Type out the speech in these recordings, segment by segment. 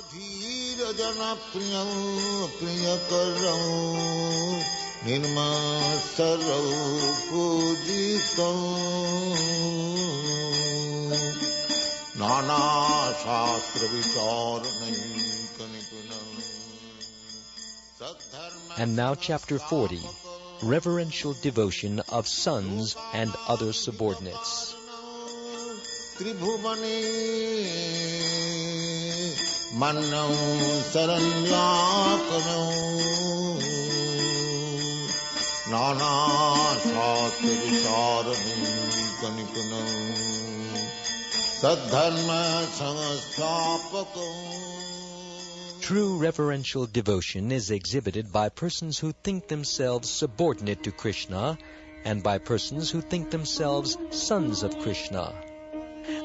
धीर जन प्रियं प्रियकरं निर्मत्सरं पूजितं नाना शास्त्र विचारणैकनिपुणं सद्धर्म. And now chapter 40, reverential devotion of sons and other subordinates. त्रिभुवने मन्नं शरण्याकरं नाना शास्त्र विचारणैकनिपुणं सद्धर्म संस्थापकम्. True reverential devotion is exhibited by persons who think themselves subordinate to Krishna and by persons who think themselves sons of Krishna.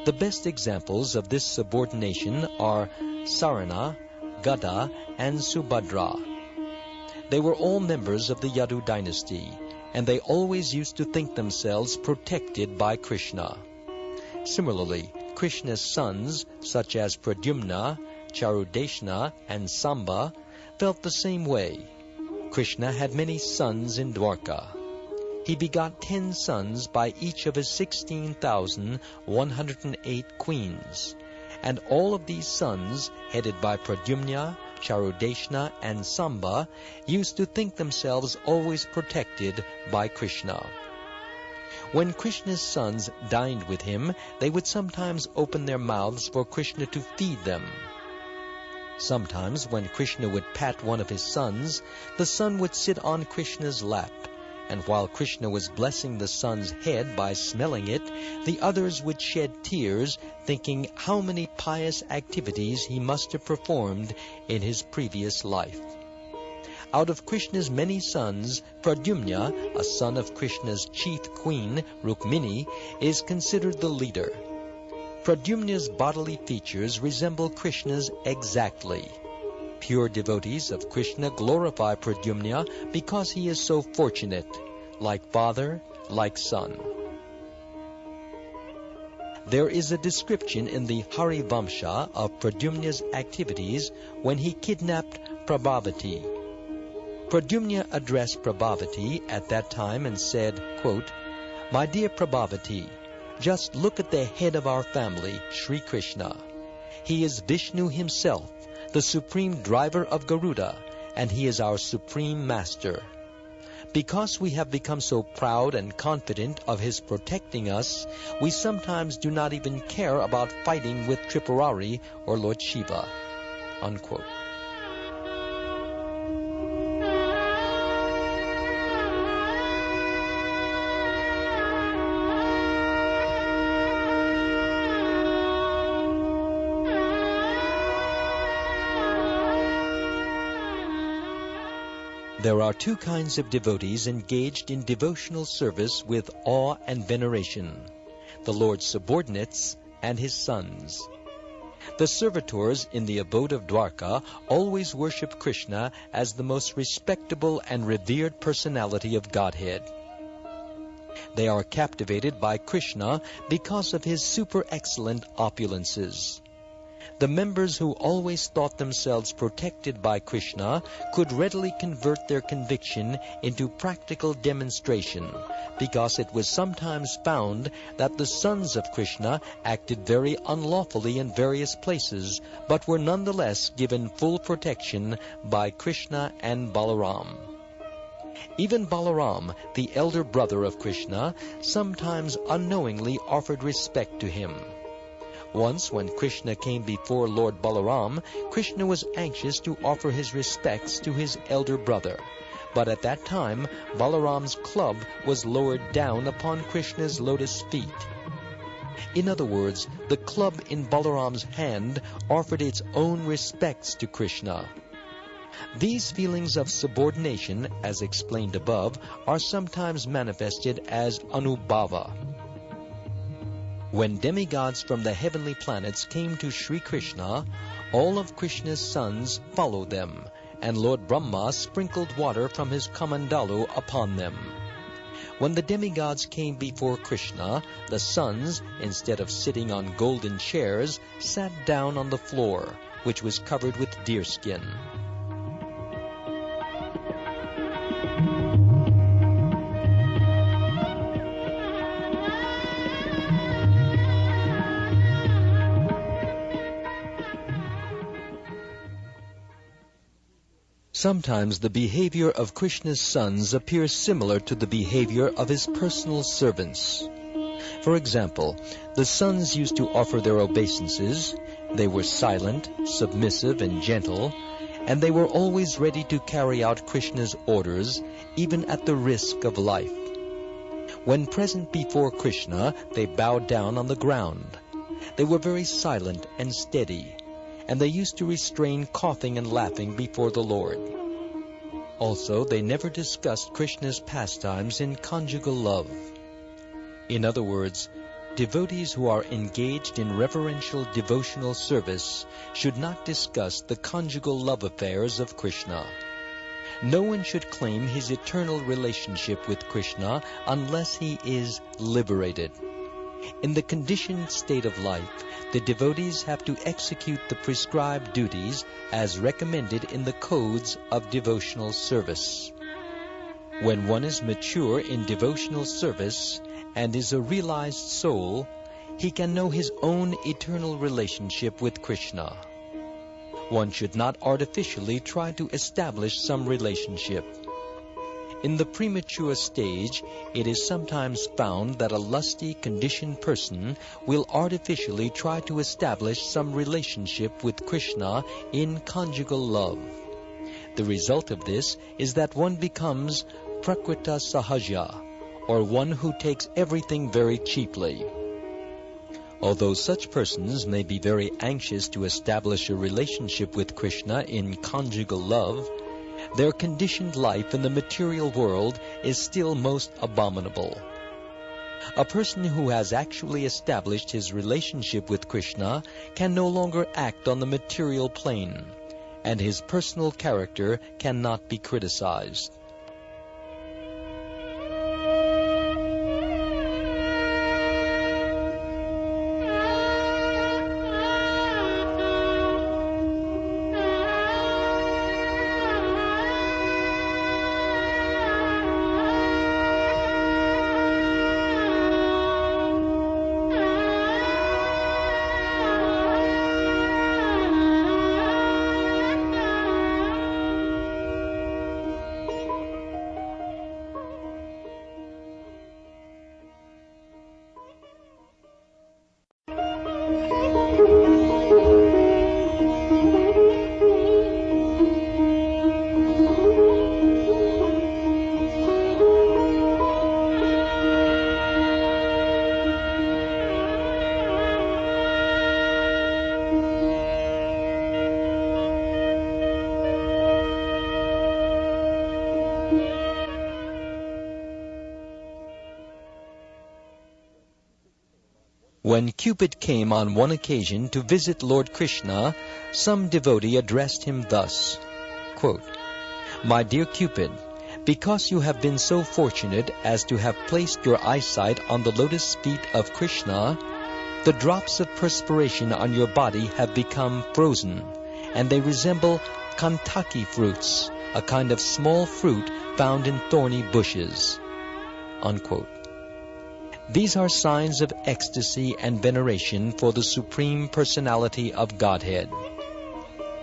The best examples of this subordination are Sarana, Gada, and Subhadra. They were all members of the Yadu dynasty, and they always used to think themselves protected by Krishna. Similarly, Krishna's sons, such as Pradyumna, Charudeshna, and Samba, felt the same way. Krishna had many sons in Dwarka. He begot 10 sons by each of his 16,108 queens, and all of these sons, headed by Pradyumna, Charudeshna, and Samba, used to think themselves always protected by Krishna. When Krishna's sons dined with him, they would sometimes open their mouths for Krishna to feed them. Sometimes when Krishna would pat one of his sons, the son would sit on Krishna's lap, and while Krishna was blessing the son's head by smelling it, the others would shed tears, thinking how many pious activities he must have performed in his previous life. Out of Krishna's many sons, Pradyumna, a son of Krishna's chief queen, Rukmini, is considered the leader. Pradyumna's bodily features resemble Krishna's exactly. Pure devotees of Krishna glorify Pradyumna because he is so fortunate, like father, like son. There is a description in the Harivamsha of Pradyumna's activities when he kidnapped Prabhavati. Pradyumna addressed Prabhavati at that time and said, quote, "My dear Prabhavati, just look at the head of our family, Sri Krishna. He is Vishnu himself, the supreme driver of Garuda, and he is our supreme master. Because we have become so proud and confident of his protecting us, we sometimes do not even care about fighting with Tripurari or Lord Shiva." Unquote. There are two kinds of devotees engaged in devotional service with awe and veneration: the Lord's subordinates and his sons. The servitors in the abode of Dwarka always worship Krishna as the most respectable and revered personality of Godhead. They are captivated by Krishna because of his super-excellent opulences. The members who always thought themselves protected by Krishna could readily convert their conviction into practical demonstration, because it was sometimes found that the sons of Krishna acted very unlawfully in various places, but were nonetheless given full protection by Krishna and Balaram. Even Balaram, the elder brother of Krishna, sometimes unknowingly offered respect to him. Once, when Krishna came before Lord Balaram, Krishna was anxious to offer his respects to his elder brother. But at that time, Balaram's club was lowered down upon Krishna's lotus feet. In other words, the club in Balaram's hand offered its own respects to Krishna. These feelings of subordination, as explained above, are sometimes manifested as anubhava. When demigods from the heavenly planets came to Sri Krishna, all of Krishna's sons followed them, and Lord Brahma sprinkled water from his kamandalu upon them. When the demigods came before Krishna, the sons, instead of sitting on golden chairs, sat down on the floor, which was covered with deerskin. Sometimes the behavior of Krishna's sons appears similar to the behavior of his personal servants. For example, the sons used to offer their obeisances. They were silent, submissive, and gentle, and they were always ready to carry out Krishna's orders, even at the risk of life. When present before Krishna, they bowed down on the ground. They were very silent and steady, and they used to restrain coughing and laughing before the Lord. Also, they never discussed Krishna's pastimes in conjugal love. In other words, devotees who are engaged in reverential devotional service should not discuss the conjugal love affairs of Krishna. No one should claim his eternal relationship with Krishna unless he is liberated. In the conditioned state of life, the devotees have to execute the prescribed duties as recommended in the codes of devotional service. When one is mature in devotional service and is a realized soul, he can know his own eternal relationship with Krishna. One should not artificially try to establish some relationship. In the premature stage, it is sometimes found that a lusty, conditioned person will artificially try to establish some relationship with Krishna in conjugal love. The result of this is that one becomes prakrita sahaja, or one who takes everything very cheaply. Although such persons may be very anxious to establish a relationship with Krishna in conjugal love, their conditioned life in the material world is still most abominable. A person who has actually established his relationship with Krishna can no longer act on the material plane, and his personal character cannot be criticized. When Cupid came on one occasion to visit Lord Krishna, some devotee addressed him thus, quote, "My dear Cupid, because you have been so fortunate as to have placed your eyesight on the lotus feet of Krishna, the drops of perspiration on your body have become frozen, and they resemble kantaki fruits, a kind of small fruit found in thorny bushes." Unquote. These are signs of ecstasy and veneration for the Supreme Personality of Godhead.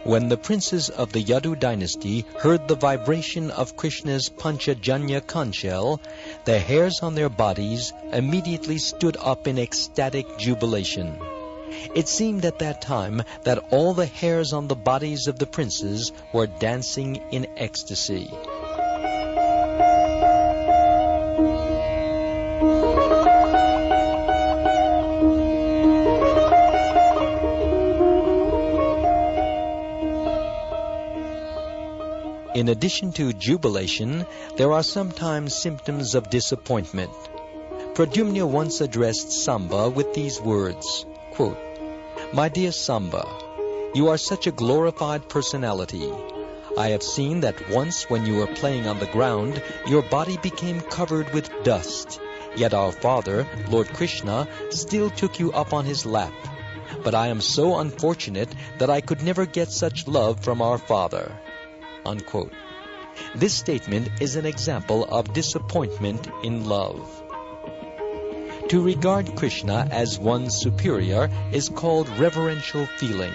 When the princes of the Yadu dynasty heard the vibration of Krishna's Panchajanya conch shell, the hairs on their bodies immediately stood up in ecstatic jubilation. It seemed at that time that all the hairs on the bodies of the princes were dancing in ecstasy. In addition to jubilation, there are sometimes symptoms of disappointment. Pradyumna once addressed Samba with these words, quote, "My dear Samba, you are such a glorified personality. I have seen that once when you were playing on the ground, your body became covered with dust, yet our Father, Lord Krishna, still took you up on his lap. but I am so unfortunate that I could never get such love from our Father." Unquote. This statement is an example of disappointment in love. To regard Krishna as one's superior is called reverential feeling.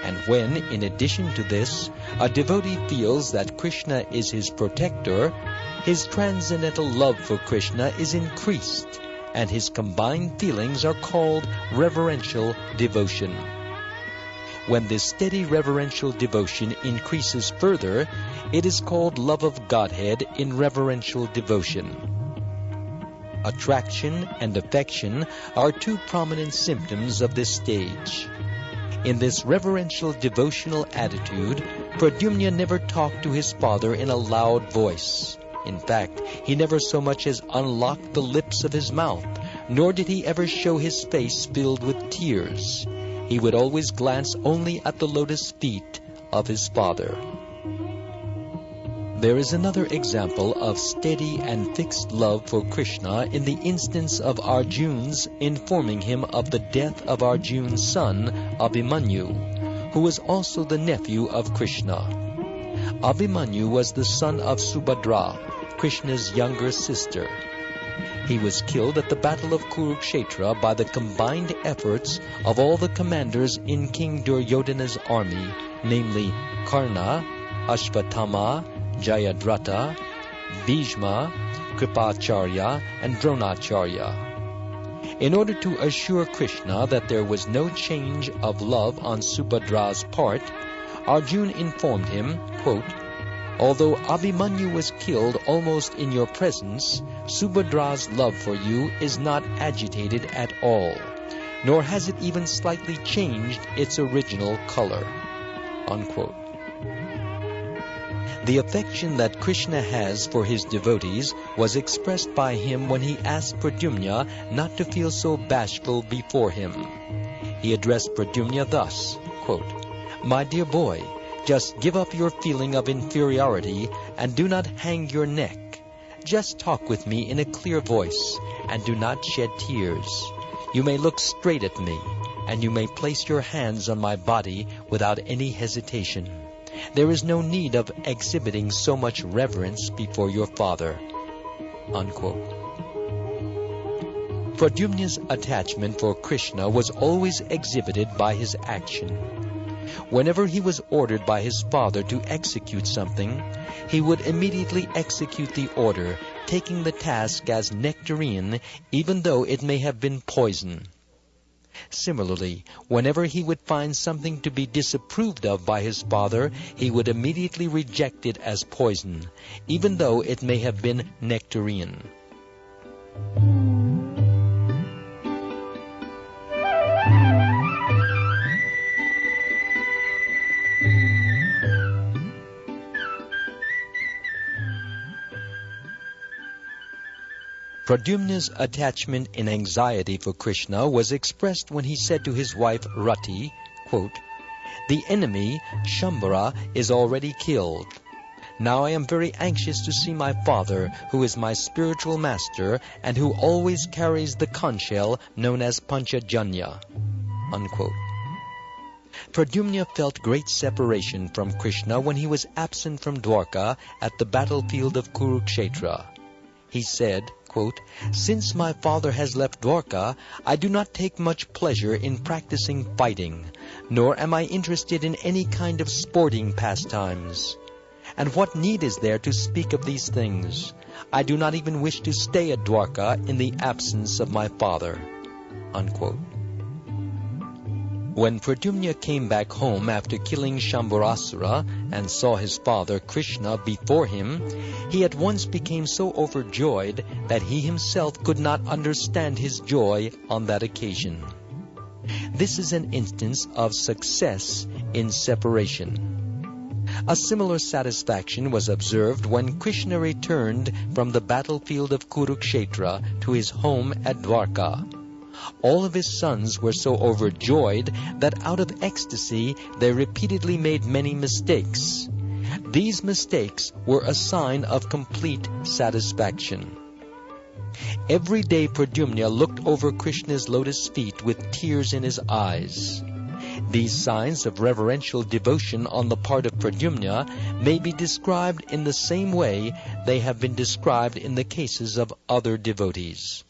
And when, in addition to this, a devotee feels that Krishna is his protector, his transcendental love for Krishna is increased, and his combined feelings are called reverential devotion. When this steady reverential devotion increases further, it is called love of Godhead in reverential devotion. Attraction and affection are two prominent symptoms of this stage. In this reverential devotional attitude, Pradyumna never talked to his father in a loud voice. In fact, he never so much as unlocked the lips of his mouth, nor did he ever show his face filled with tears. He would always glance only at the lotus feet of his father. There is another example of steady and fixed love for Krishna in the instance of Arjuna's informing him of the death of Arjuna's son, Abhimanyu, who was also the nephew of Krishna. Abhimanyu was the son of Subhadra, Krishna's younger sister. He was killed at the Battle of Kurukshetra by the combined efforts of all the commanders in King Duryodhana's army, namely Karna, Ashvatthama, Jayadratha, Bhishma, Kripacharya, and Dronacharya. In order to assure Krishna that there was no change of love on Subhadra's part, Arjuna informed him, quote, "Although Abhimanyu was killed almost in your presence, Subhadra's love for you is not agitated at all, nor has it even slightly changed its original color." Unquote. The affection that Krishna has for his devotees was expressed by him when he asked Pradyumna not to feel so bashful before him. He addressed Pradyumna thus, quote, "My dear boy, just give up your feeling of inferiority and do not hang your neck. Just talk with me in a clear voice and do not shed tears. You may look straight at me, and you may place your hands on my body without any hesitation. There is no need of exhibiting so much reverence before your father." Unquote. Pradyumna's attachment for Krishna was always exhibited by his action. Whenever he was ordered by his father to execute something, he would immediately execute the order, taking the task as nectarine, even though it may have been poison. Similarly, whenever he would find something to be disapproved of by his father, he would immediately reject it as poison, even though it may have been nectarine. Pradyumna's attachment and anxiety for Krishna was expressed when he said to his wife Rati, quote, "The enemy, Shambhara, is already killed. Now I am very anxious to see my father, who is my spiritual master, and who always carries the conch shell known as Panchajanya." Unquote. Pradyumna felt great separation from Krishna when he was absent from Dwarka at the battlefield of Kurukshetra. He said, quote, "Since my father has left Dwarka, I do not take much pleasure in practicing fighting, nor am I interested in any kind of sporting pastimes. And what need is there to speak of these things? I do not even wish to stay at Dwarka in the absence of my father." Unquote. When Pradyumna came back home after killing Shambharasura and saw his father Krishna before him, he at once became so overjoyed that he himself could not understand his joy on that occasion. This is an instance of success in separation. A similar satisfaction was observed when Krishna returned from the battlefield of Kurukshetra to his home at Dwarka. All of his sons were so overjoyed that out of ecstasy they repeatedly made many mistakes. These mistakes were a sign of complete satisfaction. Every day Pradyumna looked over Krishna's lotus feet with tears in his eyes. These signs of reverential devotion on the part of Pradyumna may be described in the same way they have been described in the cases of other devotees.